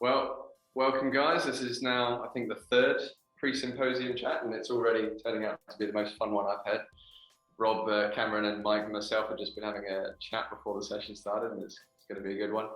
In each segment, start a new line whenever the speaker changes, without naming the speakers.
Well, welcome guys. This is now, I think, the third pre-symposium chat, and it's already turning out to be the most fun one I've had. Rob, Cameron and Mike and myself have just been having a chat before the session started, and it's going to be a good one.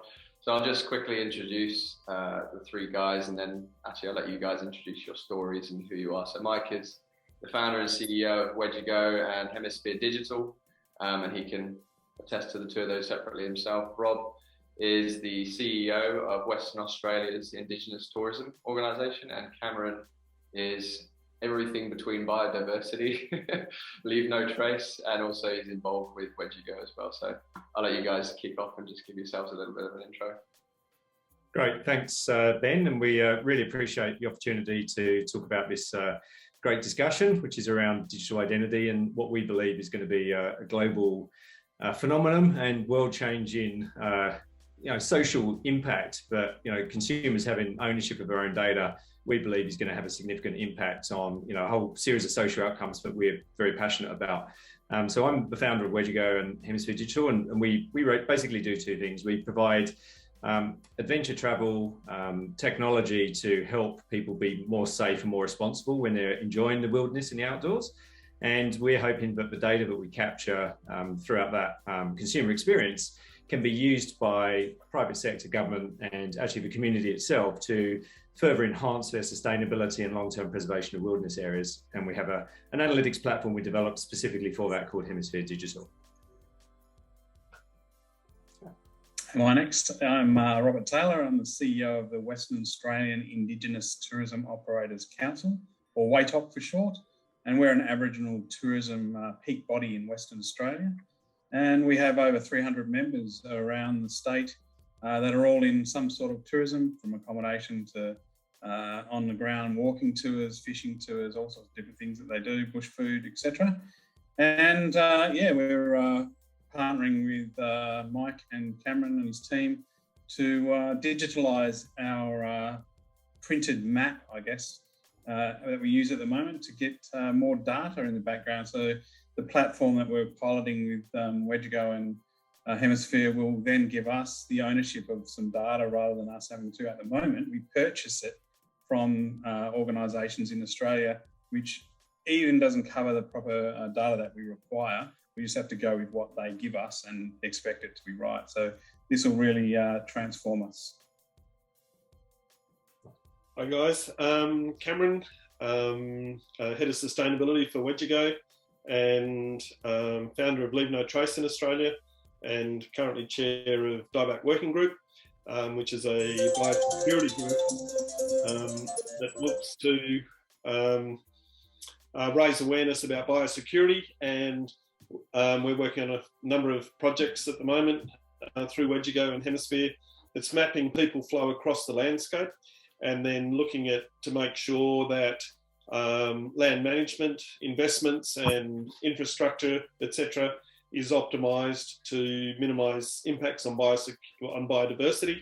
So I'll just quickly introduce the three guys, and then actually I'll let you guys introduce your stories and who you are. So Mike is the founder and CEO of Wejugo and Hemisphere Digital, and he can attest to the two of those separately himself. Rob is the CEO of Western Australia's Indigenous Tourism Organisation, and Cameron is everything between biodiversity, leave no trace, and also he's involved with Wejugo as well. So I'll let you guys kick off and just give yourselves a little bit of an intro.
Great, thanks Ben, and we really appreciate the opportunity to talk about this great discussion, which is around digital identity and what we believe is going to be a global phenomenon and world-changing social impact. But consumers having ownership of their own data, we believe is going to have a significant impact on a whole series of social outcomes that we're very passionate about. So I'm the founder of Wejugo and Hemisphere Digital, and we basically do two things. We provide adventure travel technology to help people be more safe and more responsible when they're enjoying the wilderness and the outdoors. And we're hoping that the data that we capture throughout that consumer experience can be used by private sector, government, and actually the community itself to further enhance their sustainability and long-term preservation of wilderness areas. And we have an analytics platform we developed specifically for that called Hemisphere Digital.
Hi, next. I'm Robert Taylor. I'm the CEO of the Western Australian Indigenous Tourism Operators Council, or WATOC for short. And we're an Aboriginal tourism peak body in Western Australia. And we have over 300 members around the state that are all in some sort of tourism, from accommodation to on the ground walking tours, fishing tours, all sorts of different things that they do, bush food, etc. And we're partnering with Mike and Cameron and his team to digitalise our printed map, I guess, that we use at the moment to get more data in the background. So the platform that we're piloting with Wejugo and Hemisphere will then give us the ownership of some data rather than us having to. At the moment, we purchase it from organisations in Australia, which even doesn't cover the proper data that we require. We just have to go with what they give us and expect it to be right. So this will really transform us.
Hi guys, Cameron, Head of Sustainability for Wejugo and founder of Leave No Trace in Australia, and currently chair of Dieback Working Group, which is a biosecurity group that looks to raise awareness about biosecurity. And we're working on a number of projects at the moment through Wejugo and Hemisphere that's mapping people flow across the landscape, and then looking at to make sure that land management, investments and infrastructure, etc., is optimised to minimise impacts on biodiversity,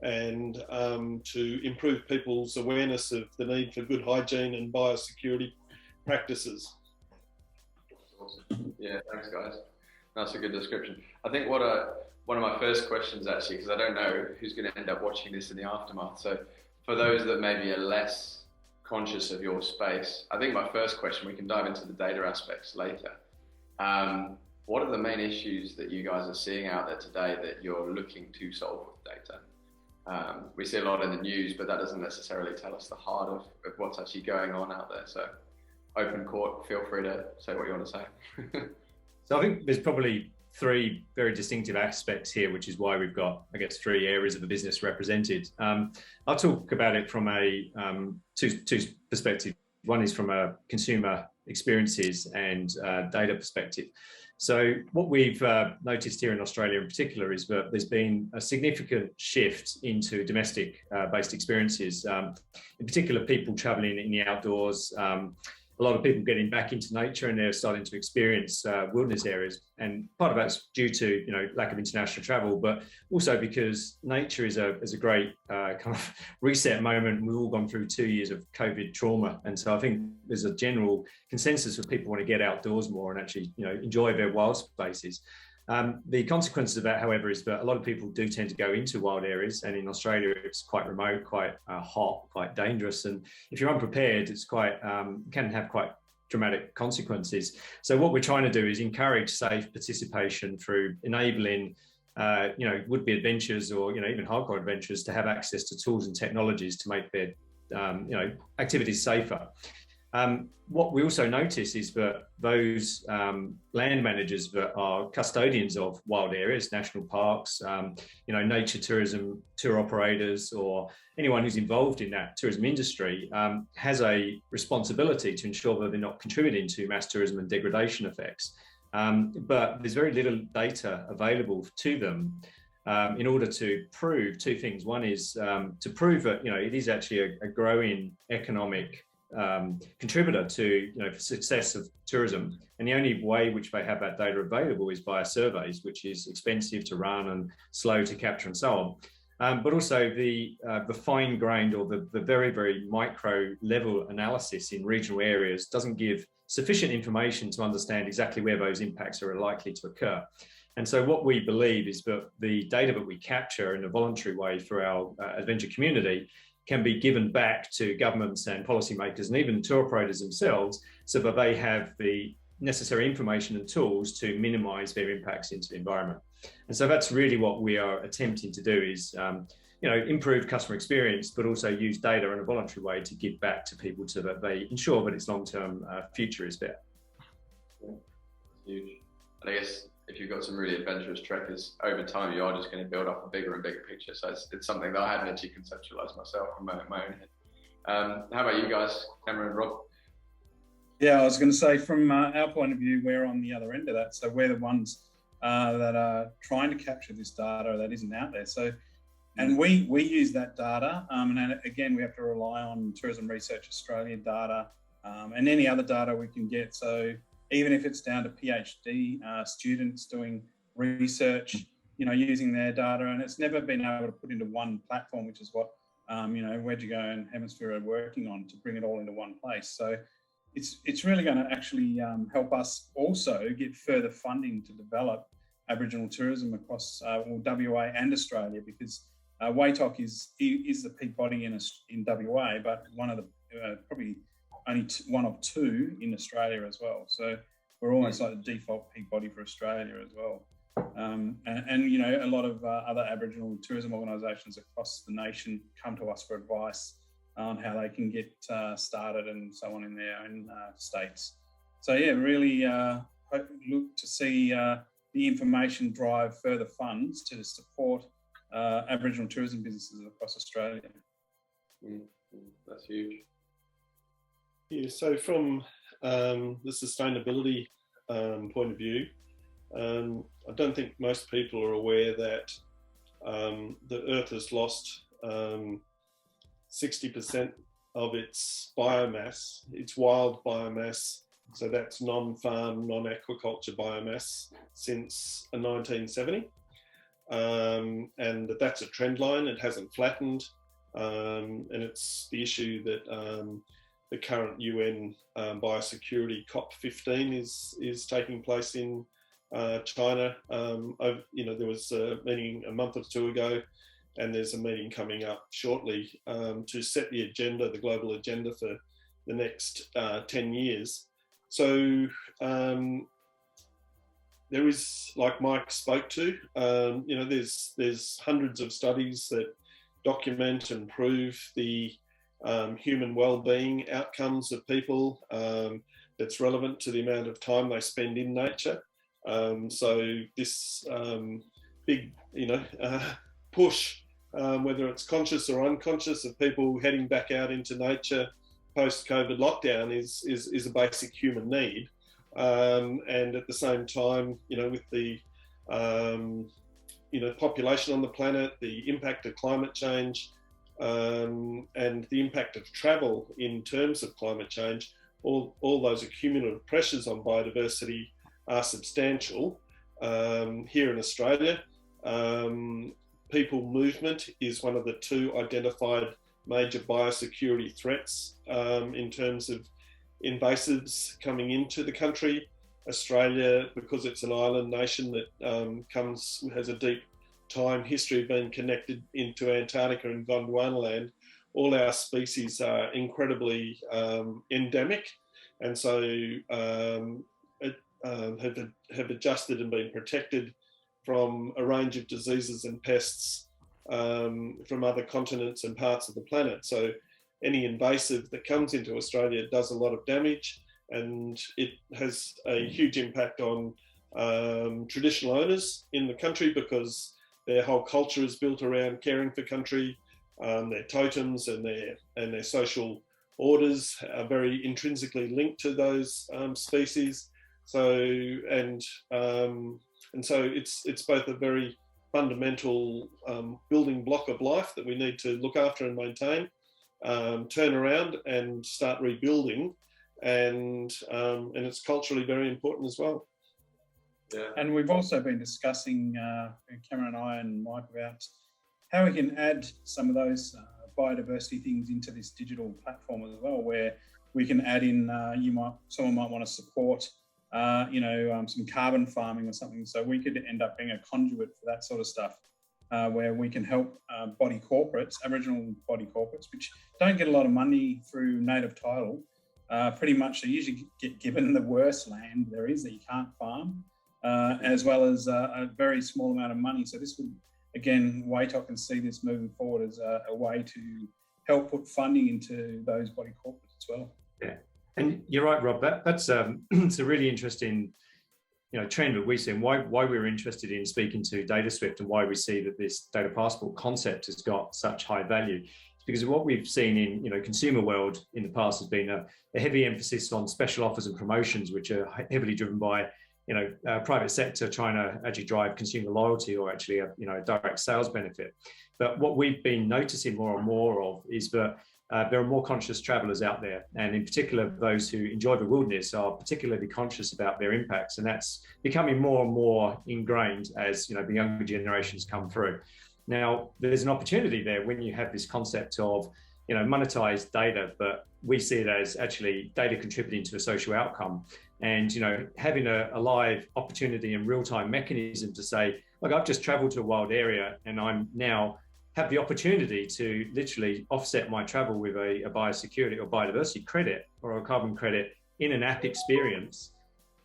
and to improve people's awareness of the need for good hygiene and biosecurity practices.
Awesome. Yeah, thanks guys. That's a good description. I think one of my first questions, actually, because I don't know who's going to end up watching this in the aftermath. So for those that maybe are less conscious of your space, I think my first question, we can dive into the data aspects later. What are the main issues that you guys are seeing out there today that you're looking to solve with data? We see a lot in the news, but that doesn't necessarily tell us the heart of what's actually going on out there. So open court, feel free to say what you want to say.
So I think there's probably three very distinctive aspects here, which is why we've got, I guess, three areas of the business represented. I'll talk about it from a two perspectives. One is from a consumer experiences and data perspective. So what we've noticed here in Australia in particular is that there's been a significant shift into domestic based experiences, in particular people travelling in the outdoors, a lot of people getting back into nature, and they're starting to experience wilderness areas. And part of that's due to lack of international travel, but also because nature is a great kind of reset moment. We've all gone through 2 years of COVID trauma, and so I think there's a general consensus of people want to get outdoors more and actually enjoy their wild spaces. The consequences of that, however, is that a lot of people do tend to go into wild areas, and in Australia it's quite remote, quite hot, quite dangerous, and if you're unprepared, it's quite can have quite dramatic consequences. So what we're trying to do is encourage safe participation through enabling would-be adventurers or even hardcore adventurers to have access to tools and technologies to make their activities safer. What we also notice is that those land managers that are custodians of wild areas, national parks, nature tourism tour operators, or anyone who's involved in that tourism industry has a responsibility to ensure that they're not contributing to mass tourism and degradation effects. But there's very little data available to them in order to prove two things. One is to prove that it is actually a growing economic contributor to success of tourism, and the only way which they have that data available is via surveys, which is expensive to run and slow to capture and so on. But also the fine-grained or the very, very micro level analysis in regional areas doesn't give sufficient information to understand exactly where those impacts are likely to occur. And so what we believe is that the data that we capture in a voluntary way for our adventure community can be given back to governments and policymakers and even tour operators themselves, so that they have the necessary information and tools to minimise their impacts into the environment. And so that's really what we are attempting to do is, improve customer experience, but also use data in a voluntary way to give back to people so that they ensure that its long-term future is there.
Huge. And I guess if you've got some really adventurous trekkers, over time you are just going to build up a bigger and bigger picture. So it's something that I hadn't actually conceptualized myself from my own head. How about you guys, Cameron and Rob?
Yeah, I was going to say from our point of view, we're on the other end of that. So we're the ones that are trying to capture this data that isn't out there. So, and we use that data, and again, we have to rely on Tourism Research Australia data and any other data we can get. So even if it's down to PhD students doing research, using their data, and it's never been able to put into one platform, which is what Wejugo and Hemisphere are working on, to bring it all into one place. So it's really going to actually help us also get further funding to develop Aboriginal tourism across WA and Australia, because WATOC is the peak body in WA, but one of the probably only one of two in Australia as well. So we're almost like the default peak body for Australia as well. And a lot of other Aboriginal tourism organisations across the nation come to us for advice on how they can get started and so on in their own states. So yeah, really look to see the information drive further funds to support Aboriginal tourism businesses across Australia.
That's huge.
Yeah, so from the sustainability point of view, I don't think most people are aware that the Earth has lost 60% of its biomass, its wild biomass, so that's non-farm, non-aquaculture biomass, since 1970. And that's a trend line, it hasn't flattened, and it's the issue that the current UN biosecurity COP15 is taking place in China. There was a meeting a month or two ago, and there's a meeting coming up shortly to set the agenda, the global agenda for the next 10 years. So there is, like Mike spoke to, there's hundreds of studies that document and prove the human well-being outcomes of people that's relevant to the amount of time they spend in nature. So this big, push, whether it's conscious or unconscious, of people heading back out into nature post-COVID lockdown is a basic human need. And at the same time, with the population on the planet, the impact of climate change, and the impact of travel in terms of climate change, all those accumulative pressures on biodiversity are substantial. Here in Australia, people movement is one of the two identified major biosecurity threats in terms of invasives coming into the country. Australia, because it's an island nation that has a deep time history of being connected into Antarctica and Gondwanaland, all our species are incredibly endemic, and so have adjusted and been protected from a range of diseases and pests from other continents and parts of the planet. So any invasive that comes into Australia does a lot of damage, and it has a huge impact on traditional owners in the country, because their whole culture is built around caring for country. Their totems and their social orders are very intrinsically linked to those species. So it's both a very fundamental building block of life that we need to look after and maintain, turn around and start rebuilding, and it's culturally very important as well.
Yeah. And we've also been discussing, Cameron and I and Mike, about how we can add some of those biodiversity things into this digital platform as well, where we can add in, someone might want to support, some carbon farming or something. So we could end up being a conduit for that sort of stuff, where we can help body corporates, Aboriginal body corporates, which don't get a lot of money through native title. Pretty much they usually get given the worst land there is that you can't farm, as well as a very small amount of money. So this would, again, WAITOC can see this moving forward as a way to help put funding into those body corporates as well.
Yeah, and you're right, Rob. That's it's a really interesting, trend that we see, and why we're interested in speaking to DataSwift, and why we see that this data passport concept has got such high value. It's because of what we've seen in consumer world in the past has been a heavy emphasis on special offers and promotions, which are heavily driven by private sector trying to actually drive consumer loyalty, or actually a direct sales benefit. But what we've been noticing more and more of is that there are more conscious travelers out there, and in particular those who enjoy the wilderness are particularly conscious about their impacts, and that's becoming more and more ingrained as the younger generations come through. Now there's an opportunity there when you have this concept of monetized data, but we see it as actually data contributing to a social outcome, and having a live opportunity and real-time mechanism to say, look, I've just traveled to a wild area and I'm now have the opportunity to literally offset my travel with a biosecurity or biodiversity credit or a carbon credit in an app experience,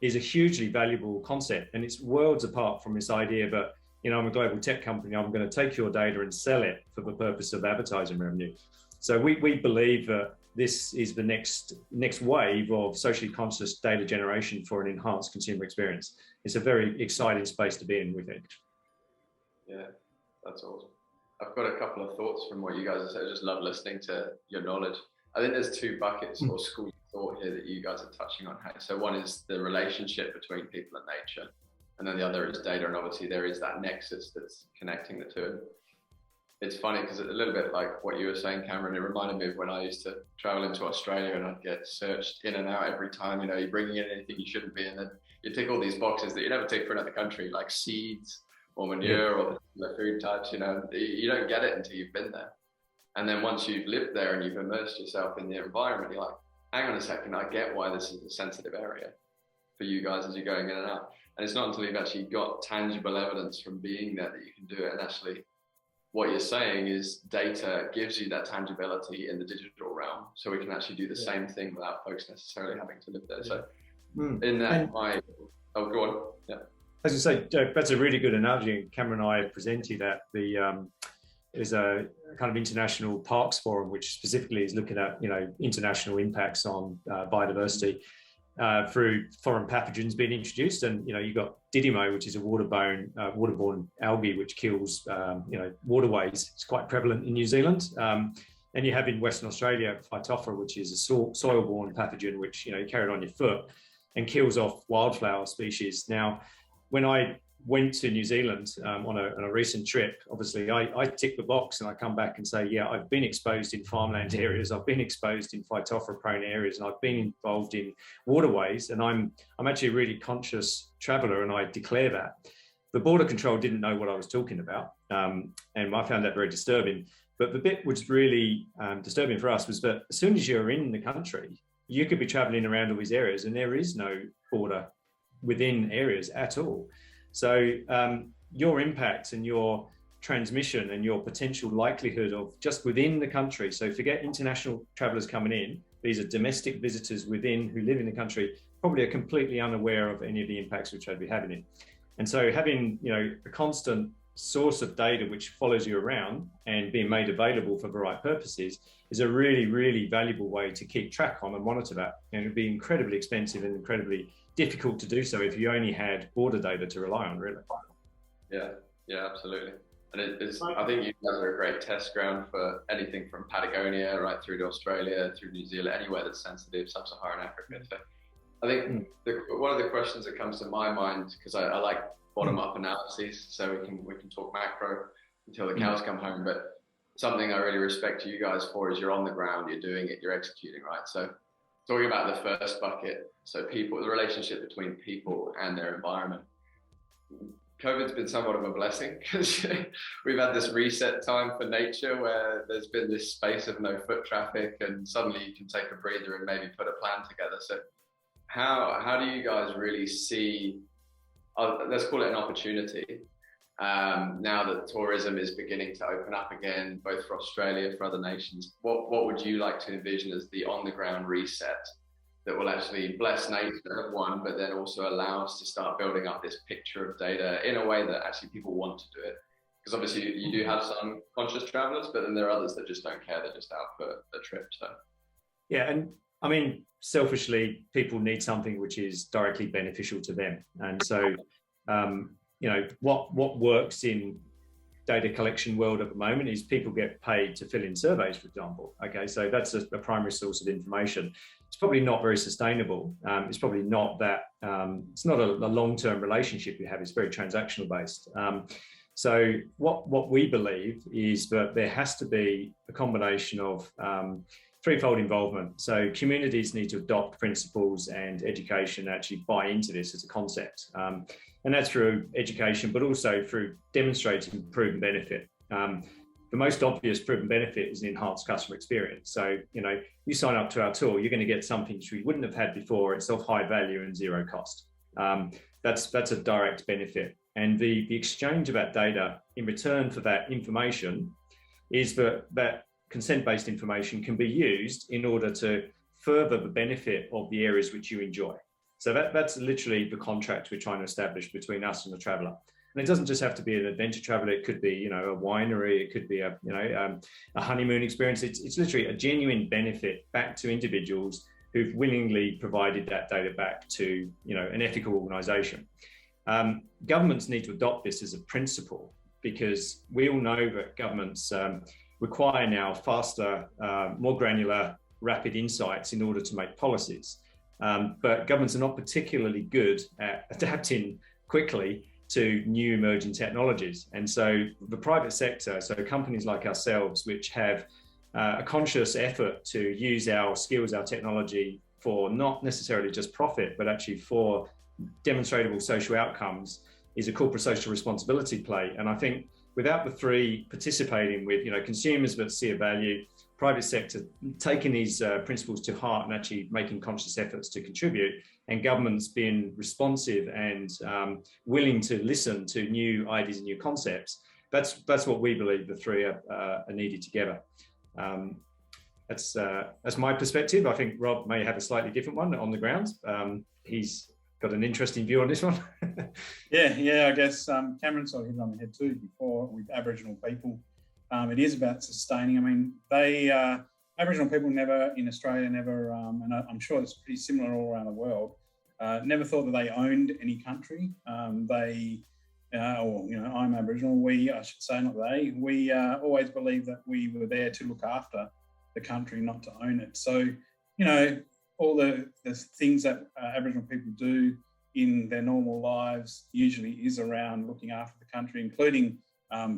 is a hugely valuable concept. And it's worlds apart from this idea that I'm a global tech company, I'm going to take your data and sell it for the purpose of advertising revenue. So we believe that this is the next wave of socially conscious data generation for an enhanced consumer experience. It's a very exciting space to be in, we think.
Yeah, that's awesome. I've got a couple of thoughts from what you guys have said. I just love listening to your knowledge. I think there's two buckets or schools of thought here that you guys are touching on. So one is the relationship between people and nature, and then the other is data. And obviously there is that nexus that's connecting the two. It's funny because it's a little bit like what you were saying, Cameron. It reminded me of when I used to travel into Australia and I'd get searched in and out every time. You're bringing in anything you shouldn't be, and then you tick all these boxes that you never tick for another country, like seeds or manure or the food types. You don't get it until you've been there. And then once you've lived there and you've immersed yourself in the environment, you're like, hang on a second, I get why this is a sensitive area for you guys as you're going in and out. And it's not until you've actually got tangible evidence from being there that you can do it. And actually, what you're saying is data gives you that tangibility in the digital realm, so we can actually do the same thing without folks necessarily having to live there. So in that, go on. Yeah.
As you say, that's a really good analogy. Cameron and I presented at there's a kind of international parks forum, which specifically is looking at, international impacts on biodiversity through foreign pathogens being introduced. And, you've got Didymo, which is a waterborne algae, which kills, waterways. It's quite prevalent in New Zealand. And you have in Western Australia, Phytophthora, which is a soil-borne pathogen, which, you carry it on your foot and kills off wildflower species. Now, when I went to New Zealand on a recent trip, obviously I tick the box and I come back and say, yeah, I've been exposed in farmland areas, I've been exposed in Phytophthora prone areas, and I've been involved in waterways, and I'm actually a really conscious traveller, and I declare that. The border control didn't know what I was talking about, and I found that very disturbing. But the bit which was really disturbing for us was that as soon as you're in the country, you could be travelling around all these areas and there is no border within areas at all. So your impact and your transmission and your potential likelihood of just within the country, so forget international travellers coming in, these are domestic visitors within who live in the country, probably are completely unaware of any of the impacts which they'd be having it. And so having, you know, a constant source of data which follows you around and being made available for the right purposes is a really, really valuable way to keep track on and monitor that. And it'd be incredibly expensive and incredibly difficult to do so if you only had border data to rely on, really.
Yeah, absolutely. And I think you guys are a great test ground for anything from Patagonia right through to Australia, through New Zealand, anywhere that's sensitive, sub-Saharan Africa. So I think one of the questions that comes to my mind, because I like bottom-up analyses, so we can talk macro until the cows come home. But something I really respect you guys for is you're on the ground, you're doing it, you're executing, right? So talking about the first bucket, so people, the relationship between people and their environment. COVID's been somewhat of a blessing because we've had this reset time for nature where there's been this space of no foot traffic, and suddenly you can take a breather and maybe put a plan together. So how do you guys really see, let's call it an opportunity, now that tourism is beginning to open up again, both for Australia, for other nations? What would you like to envision as the on-the-ground reset that will actually bless nature, one, but then also allow us to start building up this picture of data in a way that actually people want to do it? Because obviously you do have some conscious travelers, but then there are others that just don't care, they're just out for a trip. So
yeah, and I mean, selfishly, people need something which is directly beneficial to them. And so, you know, what works in data collection world at the moment is people get paid to fill in surveys, for example. Okay, so that's a primary source of information. It's probably not very sustainable. It's probably not that, it's not a long-term relationship you have, it's very transactional based. So what we believe is that there has to be a combination of threefold involvement. So communities need to adopt principles and education, actually buy into this as a concept. And that's through education, but also through demonstrating proven benefit. The most obvious proven benefit is an enhanced customer experience. So, you know, you sign up to our tour, you're going to get something which we wouldn't have had before. It's of high value and zero cost. That's a direct benefit. And the exchange of that data in return for that information is that consent-based information can be used in order to further the benefit of the areas which you enjoy. So that's literally the contract we're trying to establish between us and the traveller. And it doesn't just have to be an adventure traveller. It could be, you know, a winery. It could be a honeymoon experience. It's literally a genuine benefit back to individuals who've willingly provided that data back to, you know, an ethical organisation. Governments need to adopt this as a principle, because we all know that governments require now faster, more granular, rapid insights in order to make policies. But governments are not particularly good at adapting quickly to new emerging technologies. And so the private sector, so companies like ourselves, which have a conscious effort to use our skills, our technology for not necessarily just profit, but actually for demonstrable social outcomes, is a corporate social responsibility play. And I think without the three participating with, you know, consumers that see a value, private sector taking these principles to heart and actually making conscious efforts to contribute, and governments being responsive and willing to listen to new ideas and new concepts, that's what we believe the three are needed together. That's my perspective. I think Rob may have a slightly different one on the ground. He's got an interesting view on this one.
Yeah, I guess Cameron sort of hit it on the head too before with Aboriginal people. It is about sustaining. I mean, Aboriginal people never, in Australia, never, and I'm sure it's pretty similar all around the world, never thought that they owned any country. I'm Aboriginal, I should say, not they, we always believed that we were there to look after the country, not to own it. So, you know, all the things that Aboriginal people do in their normal lives usually is around looking after the country, including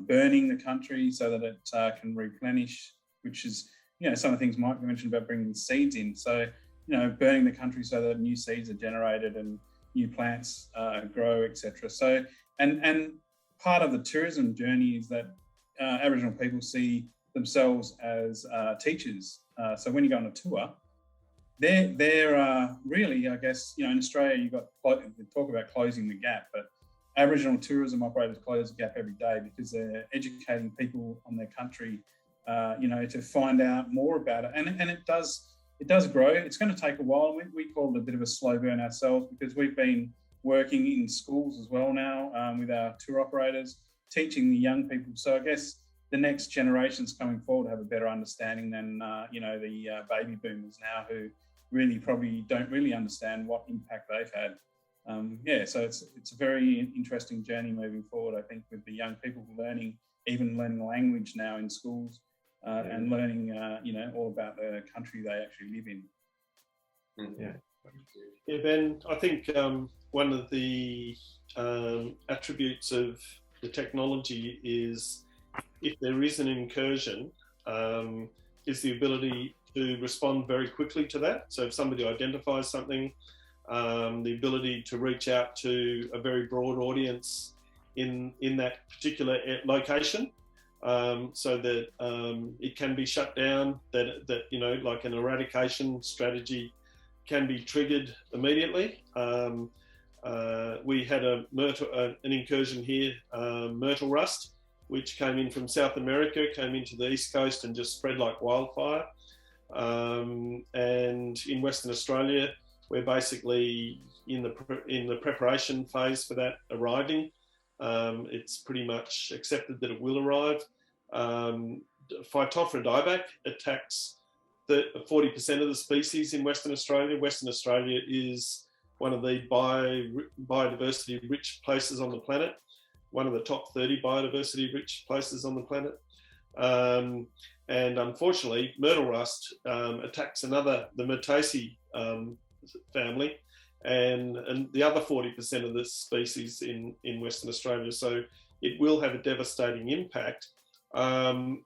burning the country so that it can replenish, which is, you know, some of the things Mike mentioned about bringing seeds in. So, you know, burning the country so that new seeds are generated and new plants grow, etc. So, and part of the tourism journey is that Aboriginal people see themselves as teachers. So when you go on a tour, they're really, I guess, in Australia, you've got they talk about closing the gap, but Aboriginal tourism operators close the gap every day because they're educating people on their country, to find out more about it. And it does grow. It's going to take a while. We call it a bit of a slow burn ourselves because we've been working in schools as well now with our tour operators, teaching the young people. So I guess the next generations coming forward have a better understanding than, the baby boomers now who really probably don't really understand what impact they've had. So it's a very interesting journey moving forward, I think, with the young people learning language now in schools and learning, all about the country they actually live in.
Yeah, Ben, I think one of the attributes of the technology is, if there is an incursion, is the ability to respond very quickly to that. So if somebody identifies something, the ability to reach out to a very broad audience in that particular location, so that it can be shut down, that like an eradication strategy can be triggered immediately. We had an incursion here, myrtle rust, which came in from South America, came into the East Coast and just spread like wildfire. And in Western Australia, we're basically in the preparation phase for that arriving. It's pretty much accepted that it will arrive. Phytophthora dieback attacks 40% of the species in Western Australia. Western Australia is one of the biodiversity-rich places on the planet, one of the top 30 biodiversity-rich places on the planet. And unfortunately, myrtle rust attacks the Myrtaceae family, and the other 40% of the species in Western Australia. So it will have a devastating impact. Like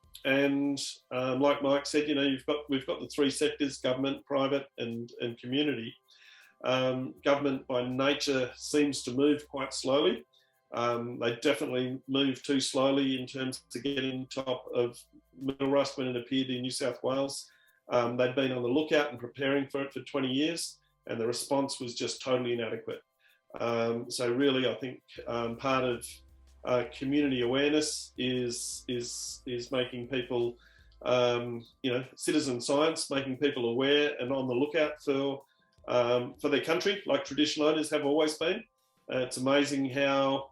Mike said, we've got the three sectors: government, private, and community. Government by nature seems to move quite slowly. They definitely move too slowly in terms of getting top of myrtle rust when it appeared in New South Wales. They'd been on the lookout and preparing for it for 20 years, and the response was just totally inadequate. So really, I think part of community awareness is making people, citizen science, making people aware and on the lookout for their country, like traditional owners have always been. It's amazing how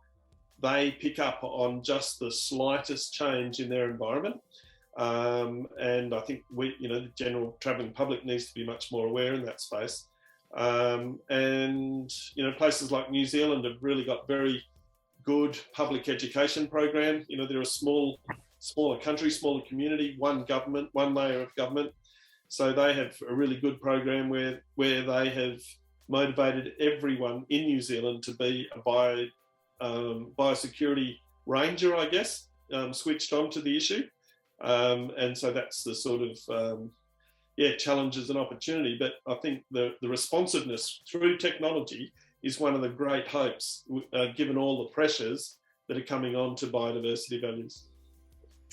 they pick up on just the slightest change in their environment. And I think the general travelling public needs to be much more aware in that space. Places like New Zealand have really got very good public education program. They're a smaller country, smaller community, one government, one layer of government. So they have a really good program where they have motivated everyone in New Zealand to be a biosecurity ranger, I guess, switched on to the issue. And so that's the sort of, challenges and opportunity. But I think the responsiveness through technology is one of the great hopes, given all the pressures that are coming on to biodiversity values.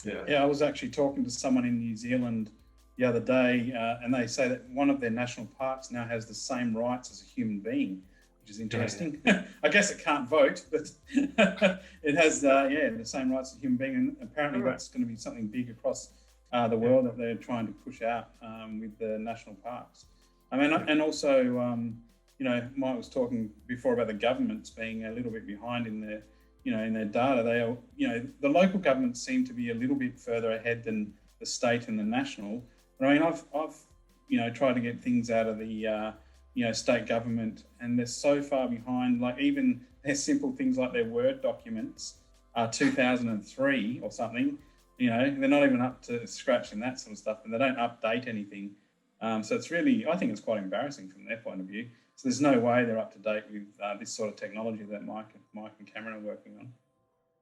Yeah, I was actually talking to someone in New Zealand the other day, and they say that one of their national parks now has the same rights as a human being, which is interesting. Yeah. I guess it can't vote, but it has, the same rights as a human being, and apparently that's going to be something big across the world that they're trying to push out with the national parks. I mean, and also, Mike was talking before about the governments being a little bit behind in their, in their data. They, the local governments seem to be a little bit further ahead than the state and the national. But I mean, I've tried to get things out of the, state government, and they're so far behind. Like even their simple things like their Word documents are 2003 or something. They're not even up to scratch and that sort of stuff, and they don't update anything. So it's really, I think it's quite embarrassing from their point of view. So there's no way they're up to date with this sort of technology that Mike and Cameron are working on.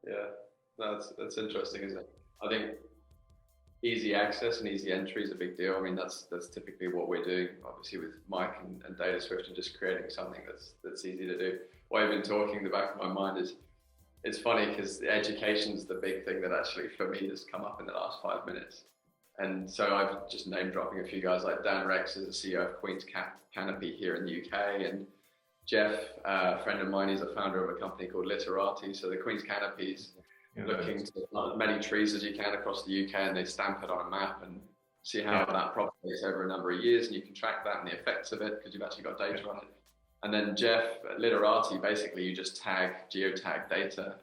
Yeah, no, that's interesting, isn't it? I think easy access and easy entry is a big deal. I mean, that's typically what we're doing, obviously, with Mike and Data Swift, and just creating something that's easy to do. What I've been talking in the back of my mind is, it's funny because education is the big thing that actually for me has come up in the last 5 minutes. And so I've just name dropping a few guys like Dan Rex is the CEO of Queen's Canopy here in the UK, and Jeff, a friend of mine, he's a founder of a company called Literati. So the Queen's Canopy is looking to plant as many trees as you can across the UK, and they stamp it on a map and see how that propagates over a number of years, and you can track that and the effects of it because you've actually got data on it. And then Jeff at Literati, basically you just geotag data,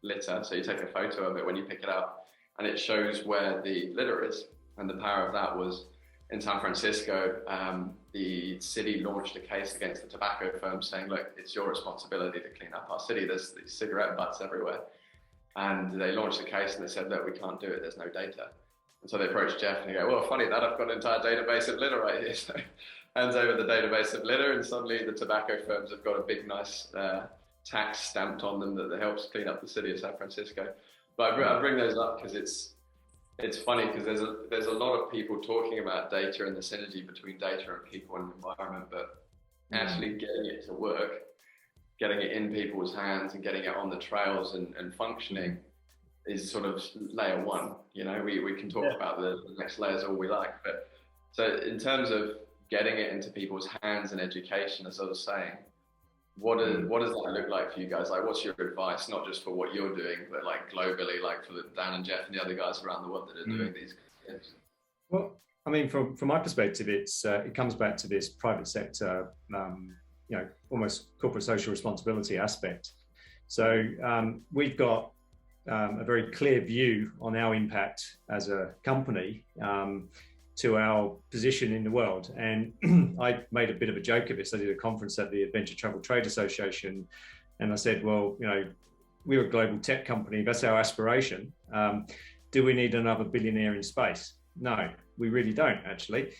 litter. So you take a photo of it when you pick it up, and it shows where the litter is. And the power of that was in San Francisco, the city launched a case against the tobacco firm saying, look, it's your responsibility to clean up our city. There's these cigarette butts everywhere. And they launched a case and they said, look, we can't do it. There's no data. And so they approached Jeff and they go, well, funny that I've got an entire database of litter right here. So hands over the database of litter, and suddenly the tobacco firms have got a big, nice tax stamped on them that helps clean up the city of San Francisco. But I bring those up because it's funny because there's a lot of people talking about data and the synergy between data and people and environment, but actually getting it to work, getting it in people's hands and getting it on the trails and functioning is sort of layer one. You know, we can talk about the next layers all we like, but so in terms of getting it into people's hands and education, as I was saying, what does that look like for you guys? Like, what's your advice, not just for what you're doing, but like globally, like for Dan and Jeff and the other guys around the world that are doing these things?
Well, I mean, from my perspective, it comes back to this private sector, almost corporate social responsibility aspect. So we've got a very clear view on our impact as a company to our position in the world. And I made a bit of a joke of this. I did a conference at the Adventure Travel Trade Association, and I said, well, we're a global tech company. That's our aspiration. Do we need another billionaire in space? No, we really don't, actually.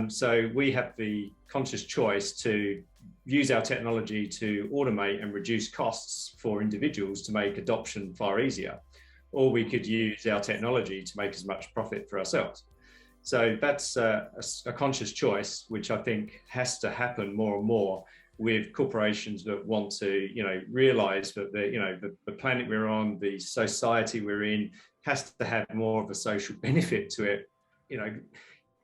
So we have the conscious choice to use our technology to automate and reduce costs for individuals to make adoption far easier, or we could use our technology to make as much profit for ourselves. So that's a conscious choice, which I think has to happen more and more with corporations that want to, realize that the planet we're on, the society we're in, has to have more of a social benefit to it.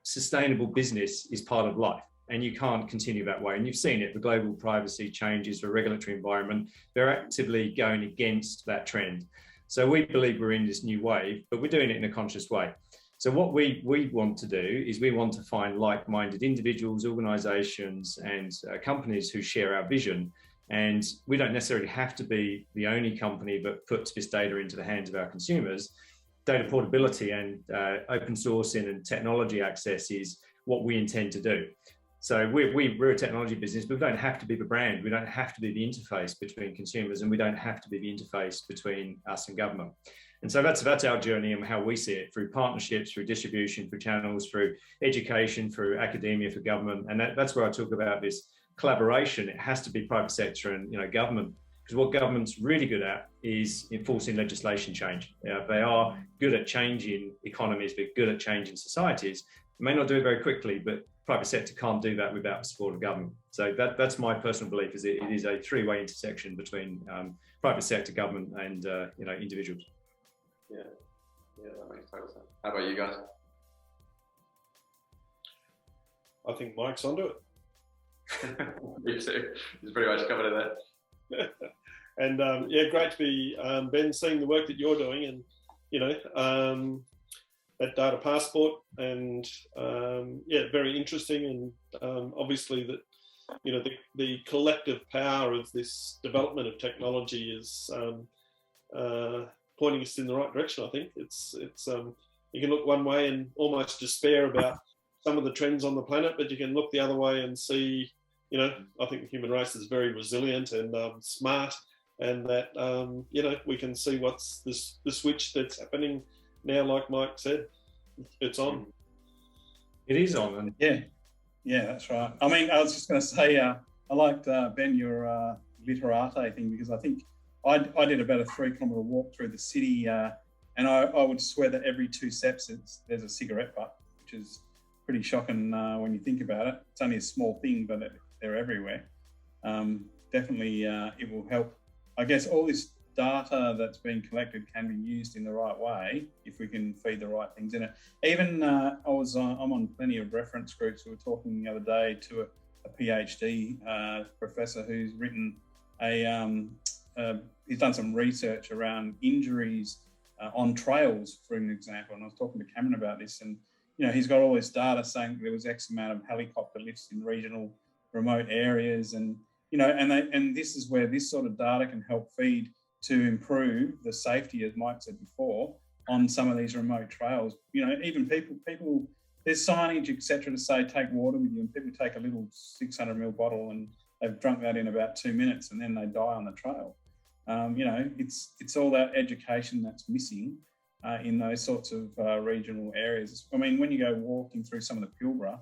Sustainable business is part of life, and you can't continue that way. And you've seen it, the global privacy changes, the regulatory environment, they're actively going against that trend. So we believe we're in this new wave, but we're doing it in a conscious way. So what we want to do is we want to find like-minded individuals, organizations, and companies who share our vision. And we don't necessarily have to be the only company that puts this data into the hands of our consumers. Data portability and open sourcing and technology access is what we intend to do. So we're a technology business, but we don't have to be the brand. We don't have to be the interface between consumers, and we don't have to be the interface between us and government. And so that's our journey and how we see it, through partnerships, through distribution, through channels, through education, through academia, for government. And that's where I talk about this collaboration. It has to be private sector and government, because what government's really good at is enforcing legislation change. They are good at changing economies, they're good at changing societies. They may not do it very quickly, but private sector can't do that without the support of government. So that's my personal belief, is it is a three-way intersection between private sector, government, and individuals.
Yeah, that makes total sense. How about you guys?
I think Mike's onto it.
Me too. He's pretty much covered it there.
And great to be, Ben, seeing the work that you're doing, and that data passport, and very interesting, and obviously that the collective power of this development of technology is pointing us in the right direction. I think it's you can look one way and almost despair about some of the trends on the planet, but you can look the other way and see, I think the human race is very resilient and smart, and that we can see what's the switch that's happening now. Like Mike said, it's on.
It is on.
Yeah, that's right. I mean, I was just going to say, I liked, Ben, your Literati thing, because I think I did about a 3-kilometre walk through the city, and I would swear that every 2 steps there's a cigarette butt, which is pretty shocking when you think about it. It's only a small thing, but they're everywhere. Definitely, it will help. I guess all this data that's being collected can be used in the right way if we can feed the right things in it. Even I'm on plenty of reference groups. We were talking the other day to a PhD professor who's written he's done some research around injuries on trails, for an example. And I was talking to Cameron about this, and he's got all this data saying there was X amount of helicopter lifts in regional remote areas, and and this is where this sort of data can help feed to improve the safety, as Mike said before, on some of these remote trails. Even people, there's signage, etc., to say take water with you, and people take a little 600 ml bottle and they've drunk that in about 2 minutes, and then they die on the trail. It's all that education that's missing in those sorts of regional areas. I mean, when you go walking through some of the Pilbara,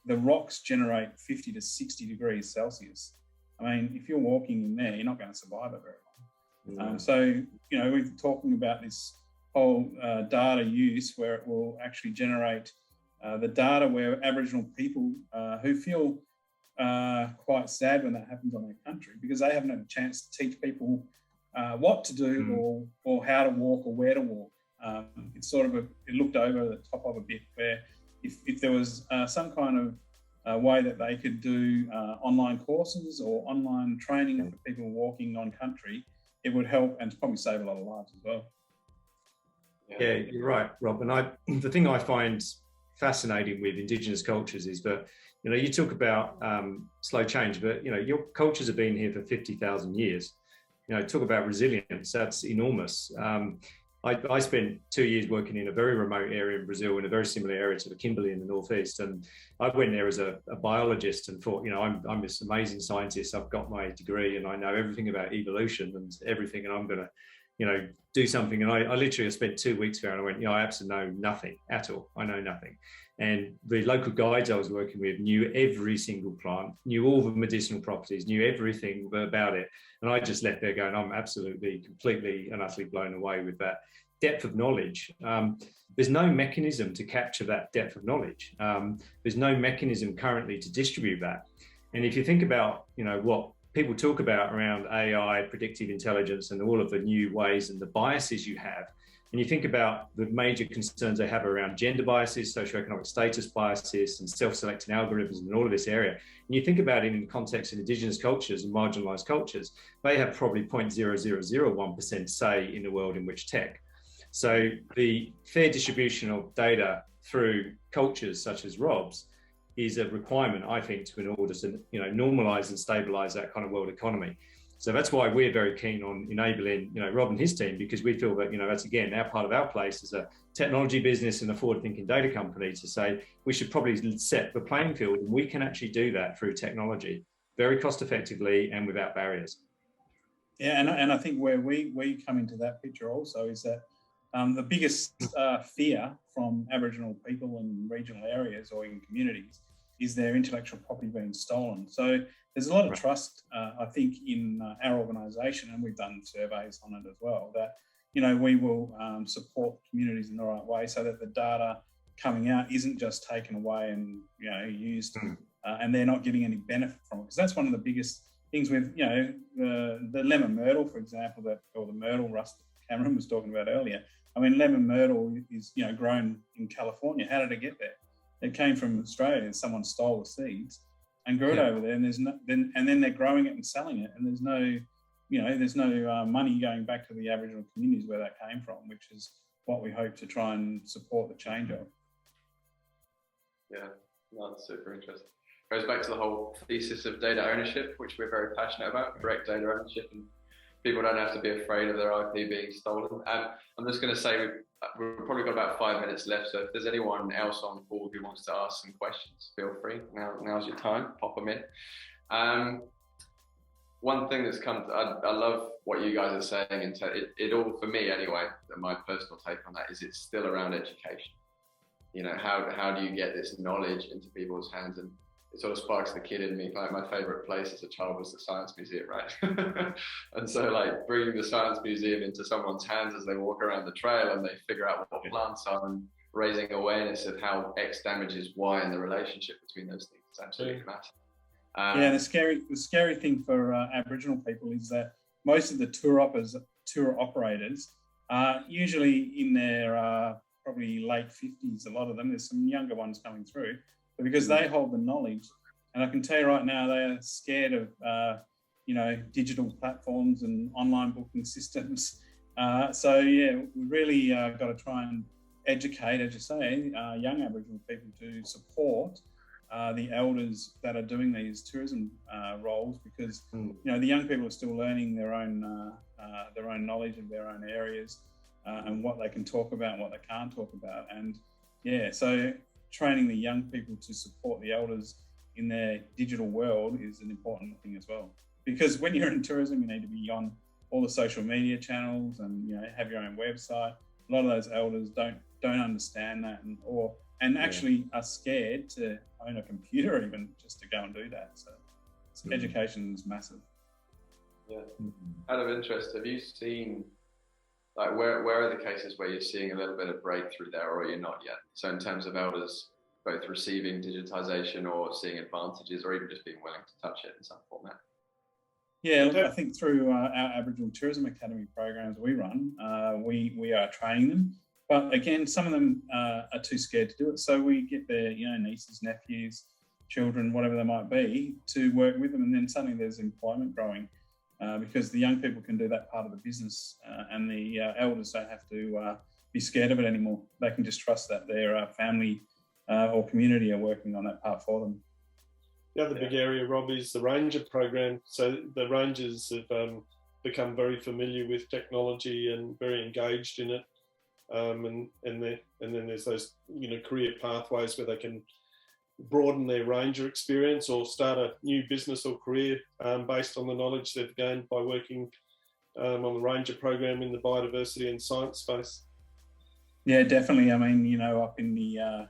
the rocks generate 50 to 60 degrees Celsius. I mean, if you're walking in there, you're not going to survive it very long. So, we're talking about this whole data use where it will actually generate the data where Aboriginal people who feel quite sad when that happens on their country, because they haven't had a chance to teach people what to do or how to walk or where to walk. It's sort of it looked over the top of a bit, where if there was some kind of way that they could do online courses or online training for people walking on country, it would help and probably save a lot of lives as well.
Yeah, you're right, Rob. And the thing I find fascinating with Indigenous cultures is that, you talk about slow change, but, your cultures have been here for 50,000 years. Talk about resilience, that's enormous. I spent 2 years working in a very remote area in Brazil, in a very similar area to the Kimberley in the northeast. And I went there as a biologist and thought, I'm this amazing scientist. I've got my degree and I know everything about evolution and everything, and I'm going to, do something. And I literally spent 2 weeks there and I went, I absolutely know nothing at all. I know nothing. And the local guides I was working with knew every single plant, knew all the medicinal properties, knew everything about it. And I just left there going, I'm absolutely, completely and utterly blown away with that depth of knowledge. There's no mechanism to capture that depth of knowledge. There's no mechanism currently to distribute that. And if you think about, what people talk about around AI, predictive intelligence, and all of the new ways and the biases you have, and you think about the major concerns they have around gender biases, socioeconomic status biases, and self-selecting algorithms and all of this area, and you think about it in the context of Indigenous cultures and marginalised cultures, they have probably 0.0001% say in the world in which tech. So the fair distribution of data through cultures such as Rob's is a requirement, I think, in order to normalise and stabilise that kind of world economy. So that's why we're very keen on enabling, Rob and his team, because we feel that, that's again, our part of our place as a technology business and a forward-thinking data company to say we should probably set the playing field, and we can actually do that through technology very cost effectively and without barriers.
Yeah, and I think where we come into that picture also is that the biggest fear from Aboriginal people in regional areas or in communities is their intellectual property being stolen. So there's a lot of trust, I think, in our organisation, and we've done surveys on it as well, that, we will support communities in the right way so that the data coming out isn't just taken away and, used and they're not getting any benefit from it. Because that's one of the biggest things with, the lemon myrtle, for example, or the myrtle rust that Cameron was talking about earlier. I mean, lemon myrtle is, grown in California. How did it get there? It came from Australia, and someone stole the seeds and grew it over there. And then they're growing it and selling it, and there's no money going back to the Aboriginal communities where that came from, which is what we hope to try and support the change of.
Yeah, no, that's super interesting. Goes back to the whole thesis of data ownership, which we're very passionate about, direct data ownership, and people don't have to be afraid of their IP being stolen. I'm just going to say we've probably got about 5 minutes left, so if there's anyone else on board who wants to ask some questions, feel free. Now's your time, pop them in. One thing that's come, I love what you guys are saying, and it all, for me anyway, my personal take on that is it's still around education. How do you get this knowledge into people's hands? And it sort of sparks the kid in me. Like, my favorite place as a child was the science museum, right? And so, like, bringing the science museum into someone's hands as they walk around the trail and they figure out what plants are, and raising awareness of how X damages Y and the relationship between those things is absolutely massive.
The scary thing for Aboriginal people is that most of the tour operators are usually in their probably late 50s, a lot of them. There's some younger ones coming through, but because they hold the knowledge, and I can tell you right now, they're scared of, digital platforms and online booking systems. So yeah, we really got to try and educate, as you say, young Aboriginal people to support the elders that are doing these tourism roles, because the young people are still learning their own knowledge of their own areas and what they can talk about and what they can't talk about. And yeah, so training the young people to support the elders in their digital world is an important thing as well. Because when you're in tourism, you need to be on all the social media channels and have your own website. A lot of those elders don't understand that, and actually are scared to own a computer even just to go and do that. So education is massive.
Yeah. Out of interest, have you seen, like, where are the cases where you're seeing a little bit of breakthrough there, or you're not yet? So in terms of elders both receiving digitization or seeing advantages, or even just being willing to touch it in some format?
Yeah, look, I think through our Aboriginal Tourism Academy programs we run, we are training them. But again, some of them are too scared to do it. So we get their nieces, nephews, children, whatever they might be, to work with them. And then suddenly there's employment growing because the young people can do that part of the business and the elders don't have to be scared of it anymore. They can just trust that their family or community are working on that part for them.
The other big area, Rob, is the ranger program. So the rangers have become very familiar with technology and very engaged in it. And then there's those career pathways where they can broaden their ranger experience or start a new business or career based on the knowledge they've gained by working on the ranger program in the biodiversity and science space.
Yeah, definitely. I mean, up in the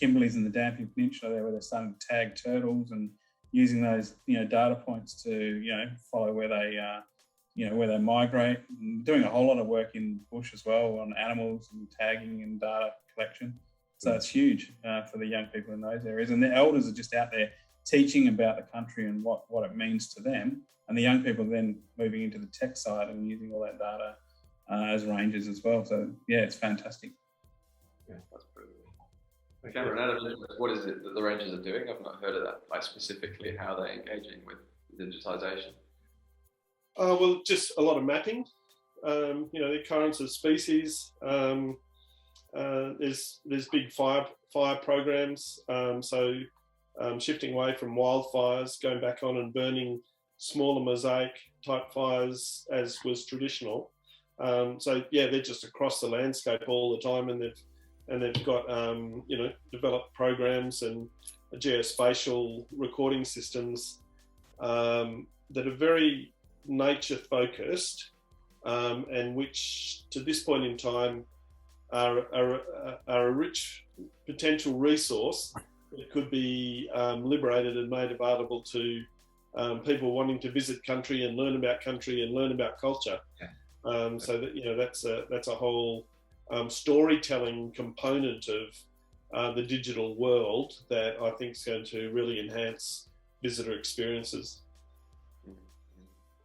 Kimberleys and the Dampier Peninsula there, where they're starting to tag turtles and using those data points to follow where they where they migrate, and doing a whole lot of work in the bush as well on animals and tagging and data collection. So it's huge for the young people in those areas, and the elders are just out there teaching about the country and what it means to them, and the young people then moving into the tech side and using all that data as rangers as well. So yeah, it's fantastic.
Yeah, that's pretty good. Cameron, what is it that the rangers are doing? I've not heard of that, like specifically how they're engaging with digitisation.
Well, just a lot of mapping. The occurrence of species. There's big fire programs. So shifting away from wildfires, going back on and burning smaller mosaic type fires as was traditional. So yeah, they're just across the landscape all the time, and they've got developed programs and geospatial recording systems that are very nature focused and which to this point in time are a rich potential resource that could be liberated and made available to people wanting to visit country and learn about culture. So that that's a whole storytelling component of the digital world that I think is going to really enhance visitor experiences.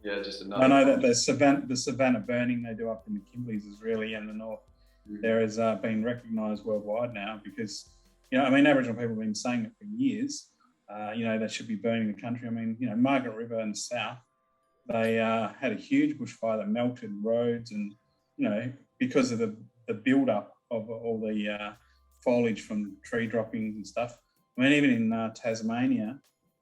Yeah, just another.
I know that the Savannah burning they do up in the Kimberleys is really in the north. There has been recognised worldwide now because, Aboriginal people have been saying it for years. They should be burning the country. Margaret River in the south, they had a huge bushfire that melted roads, and because of the build-up of all the foliage from tree droppings and stuff. Even in Tasmania,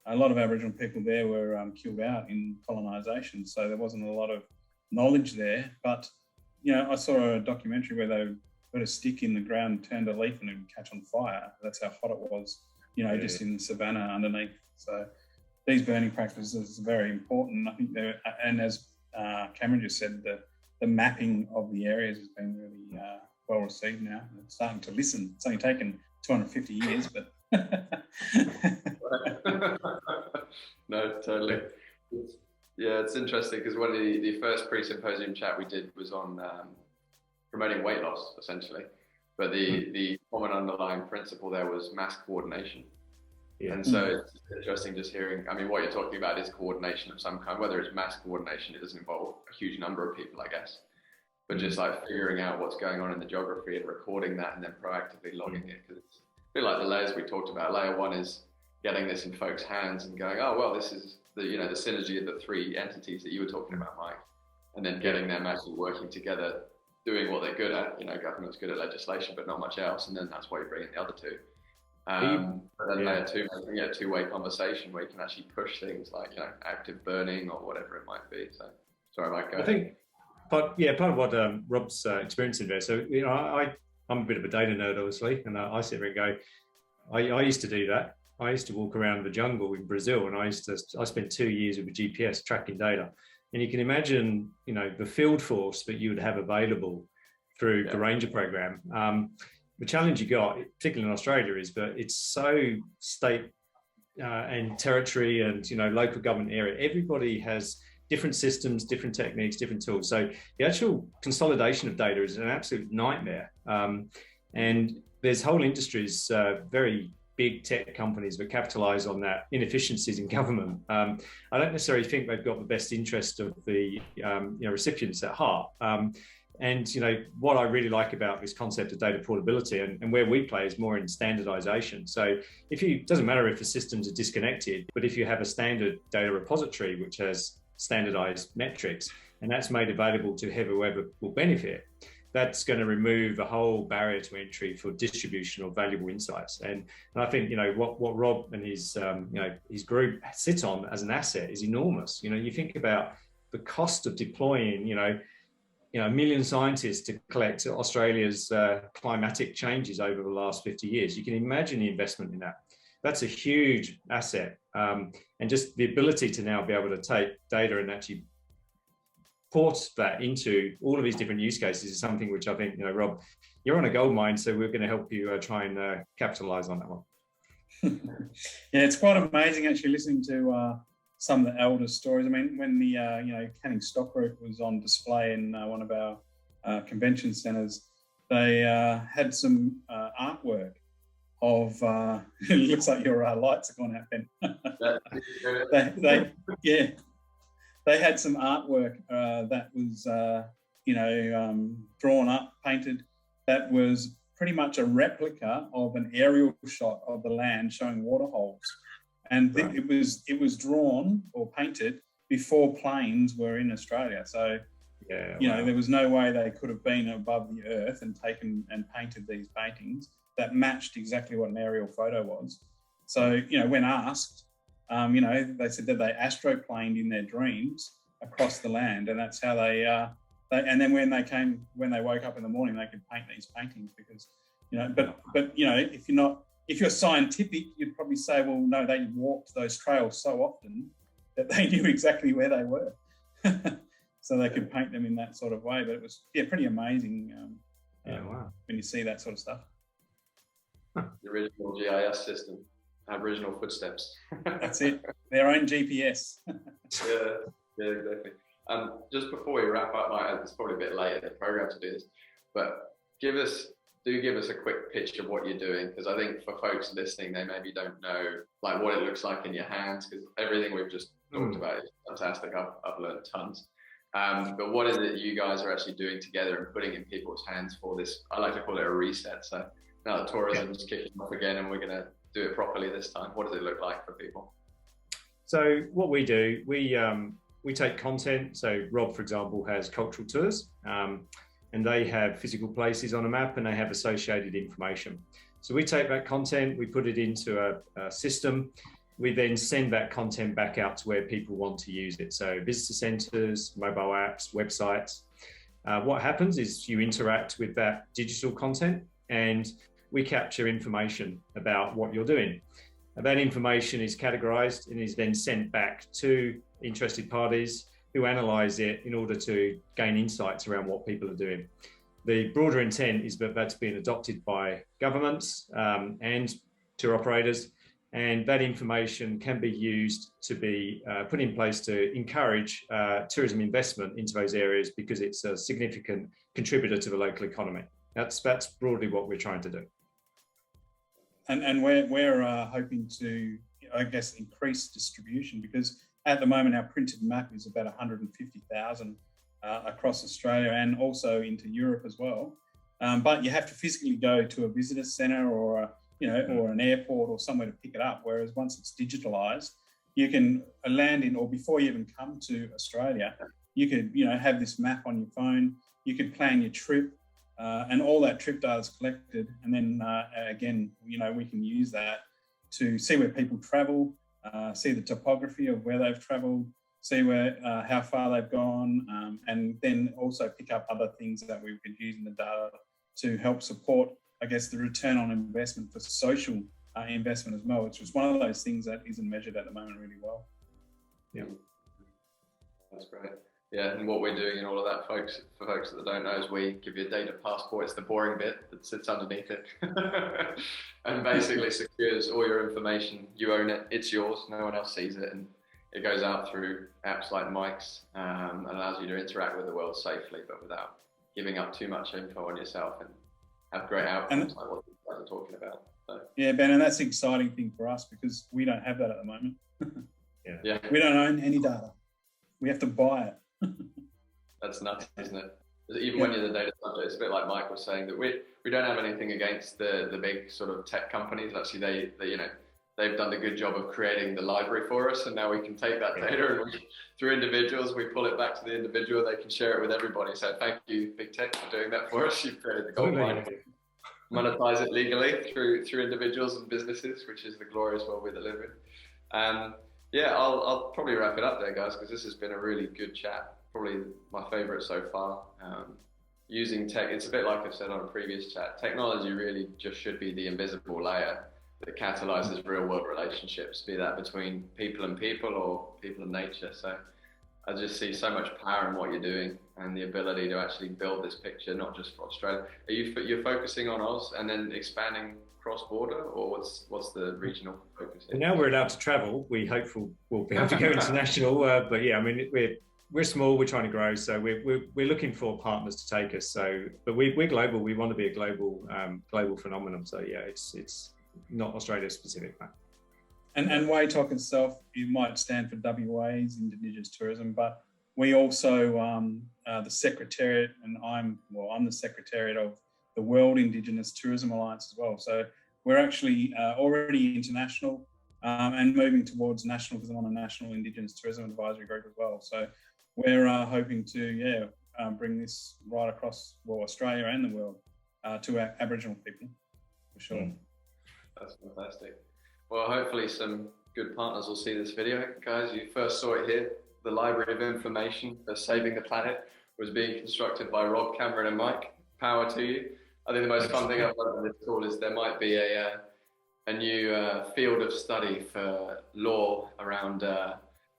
a lot of Aboriginal people there were killed out in colonisation, so there wasn't a lot of knowledge there. But I saw a documentary where they put a stick in the ground, turned a leaf, and it would catch on fire. That's how hot it was, just in the savannah underneath. So these burning practices are very important. I think and as Cameron just said, the mapping of the areas has been really well received now. It's starting to listen. It's only taken 250 years, but.
No, totally. It's interesting because one of the first pre-symposium chat we did was on promoting weight loss, essentially. But the common underlying principle there was mass coordination.
Yeah.
And so it's interesting just hearing, I mean, what you're talking about is coordination of some kind, whether it's mass coordination, it doesn't involve a huge number of people, I guess, but just like figuring out what's going on in the geography and recording that and then proactively logging it. Because it's a bit like the layers we talked about. Layer one is getting this in folks' hands and going, oh, well, this is the, you know, the synergy of the three entities that you were talking about, Mike, and then getting them actually working together, doing what they're good at. You know, government's good at legislation, but not much else. And then that's why you bring in the other two. But then layer two, making it a two-way conversation where you can actually push things like, you know, active burning or whatever it might be. So, sorry, Mike, go ahead.
I think, part of what Rob's experiencing there. So, you know, I'm a bit of a data nerd, obviously, and I sit there and go, I used to do that. I used to walk around the jungle in Brazil, and I spent 2 years with a GPS tracking data. And you can imagine, you know, the field force that you would have available through the Ranger program. The challenge you got, particularly in Australia, is that it's so state and territory and, you know, local government area. Everybody has different systems, different techniques, different tools. So the actual consolidation of data is an absolute nightmare. And there's whole industries, very big tech companies that capitalize on that inefficiencies in government. I don't necessarily think they've got the best interest of the recipients at heart. And, you know, what I really like about this concept of data portability and where we play is more in standardization. So it doesn't matter if the systems are disconnected, but if you have a standard data repository, which has standardized metrics, and that's made available to whoever will benefit, that's going to remove a whole barrier to entry for distribution of valuable insights. And I think, you know, what Rob and his group sit on as an asset is enormous. You know, you think about the cost of deploying, you know, a million scientists to collect Australia's climatic changes over the last 50 years. You can imagine the investment in that. That's a huge asset. And just the ability to now be able to take data and actually port that into all of these different use cases is something which I think, you know, Rob, you're on a gold mine, so we're going to help you try and capitalize on that one.
Yeah, it's quite amazing actually listening to some of the elder stories. I mean, when the Canning Stock Group was on display in one of our convention centres, they had some artwork of. It looks like your lights have gone out, Ben. They had some artwork that was drawn up, painted. That was pretty much a replica of an aerial shot of the land showing waterholes. And right. it was drawn or painted before planes were in Australia. So, there was no way they could have been above the earth and taken and painted these paintings that matched exactly what an aerial photo was. So, you know, when asked, they said that they astroplaned in their dreams across the land, and that's how they and then when they woke up in the morning, they could paint these paintings because, you know, but you know, if you're scientific, you'd probably say, well, no, they walked those trails so often that they knew exactly where they were. So they could paint them in that sort of way. But it was, pretty amazing when you see that sort of stuff.
The original GIS system, Aboriginal footsteps.
That's it, their own GPS.
yeah, exactly. Just before we wrap up, it's probably a bit late in the program to do this, but give us a quick pitch of what you're doing, because I think for folks listening, they maybe don't know like what it looks like in your hands, because everything we've just talked about is fantastic. I've learned tons. But what is it you guys are actually doing together and putting in people's hands for this? I like to call it a reset. So now that tourism's kicking off again and we're going to do it properly this time, what does it look like for people?
So what we do, we take content. So Rob, for example, has cultural tours. And they have physical places on a map and they have associated information. So we take that content, we put it into a system. We then send that content back out to where people want to use it. So visitor centres, mobile apps, websites. What happens is you interact with that digital content and we capture information about what you're doing. And that information is categorised and is then sent back to interested parties who analyse it in order to gain insights around what people are doing. The broader intent is that that's been adopted by governments and tour operators, and that information can be used to be put in place to encourage tourism investment into those areas because it's a significant contributor to the local economy. That's broadly what we're trying to do.
And we're hoping to, I guess, increase distribution, because at the moment our printed map is about 150,000 across Australia and also into Europe as well. But you have to physically go to a visitor centre or or an airport or somewhere to pick it up. Whereas once it's digitalised, you can land in, or before you even come to Australia, you could have this map on your phone. You could plan your trip. And all that trip data is collected, and then again, we can use that to see where people travel, see the topography of where they've travelled, see how far they've gone, and then also pick up other things that we could use in the data to help support, I guess, the return on investment for social investment as well, which is one of those things that isn't measured at the moment really well.
Yeah,
that's great. Yeah, and what we're doing and all of that, folks, for folks that don't know, is we give you a data passport. It's the boring bit that sits underneath it and basically secures all your information. You own it, it's yours, no one else sees it, and it goes out through apps like Mike's and allows you to interact with the world safely, but without giving up too much info on yourself, and have great outcomes like what you guys are talking about. So.
Yeah, Ben, and that's the exciting thing for us, because we don't have that at the moment.
Yeah.
We don't own any data. We have to buy it.
That's nuts, isn't it? Even when you're the data scientist, it's a bit like Mike was saying, that we don't have anything against the big sort of tech companies. Actually, they've done a good job of creating the library for us, and now we can take that data and through individuals, we pull it back to the individual. They can share it with everybody. So thank you, big tech, for doing that for us. You've created the gold mine. Monetize it legally through individuals and businesses, which is the glorious world we live in. Yeah, I'll probably wrap it up there, guys, because this has been a really good chat. Probably my favorite so far. Using tech, it's a bit like I've said on a previous chat, technology really just should be the invisible layer that catalyzes real world relationships, be that between people and people or people and nature. So I just see so much power in what you're doing and the ability to actually build this picture, not just for Australia. You're focusing on Oz and then expanding cross-border, or what's the regional focus here?
Now we're allowed to travel. We hope we'll be able to go international. But yeah, I mean, we're small. We're trying to grow, so we're looking for partners to take us. So, but we're global. We want to be a global phenomenon. So yeah, it's not Australia specific.
And WATOC itself, it might stand for WA's Indigenous Tourism, but we also the Secretariat, and I'm the Secretariat of the World Indigenous Tourism Alliance as well. So we're actually already international and moving towards national, because I'm on a national Indigenous Tourism Advisory Group as well. So we're hoping to bring this right across Australia and the world to our Aboriginal people, for sure.
That's fantastic. Well, hopefully some good partners will see this video. Guys, you first saw it here. The Library of Information for Saving the Planet was being constructed by Rob, Cameron and Mike. Power to you. I think the most fun thing I've learned in this call is there might be a new field of study for law around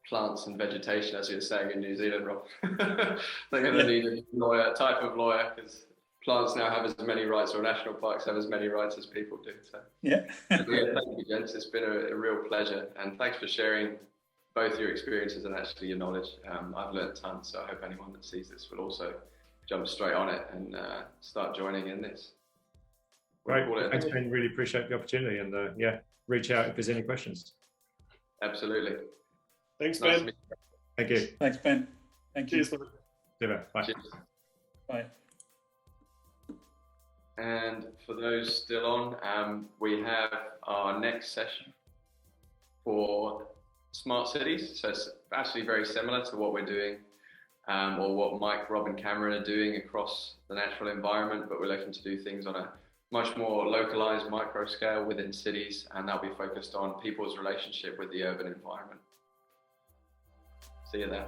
plants and vegetation, as you were saying in New Zealand, Rob. They're going to need a type of lawyer, because plants now have as many rights, or national parks have as many rights as people do. So
yeah.
Thank you, gents. It's been a real pleasure, and thanks for sharing both your experiences and actually your knowledge. I've learned tons, so I hope anyone that sees this will also jump straight on it and start joining in this.
Great. Thanks, Ben. Really appreciate the opportunity, and reach out if there's any questions.
Absolutely.
Thanks,
Nice
Ben.
Thank you.
Thanks, Ben. Thank you.
Cheers.
Bye.
Cheers.
Bye.
And for those still on, we have our next session for smart cities. So it's actually very similar to what we're doing, or what Mike, Rob and Cameron are doing across the natural environment, but we're looking to do things on a much more localized micro scale within cities, and that'll be focused on people's relationship with the urban environment. See you there.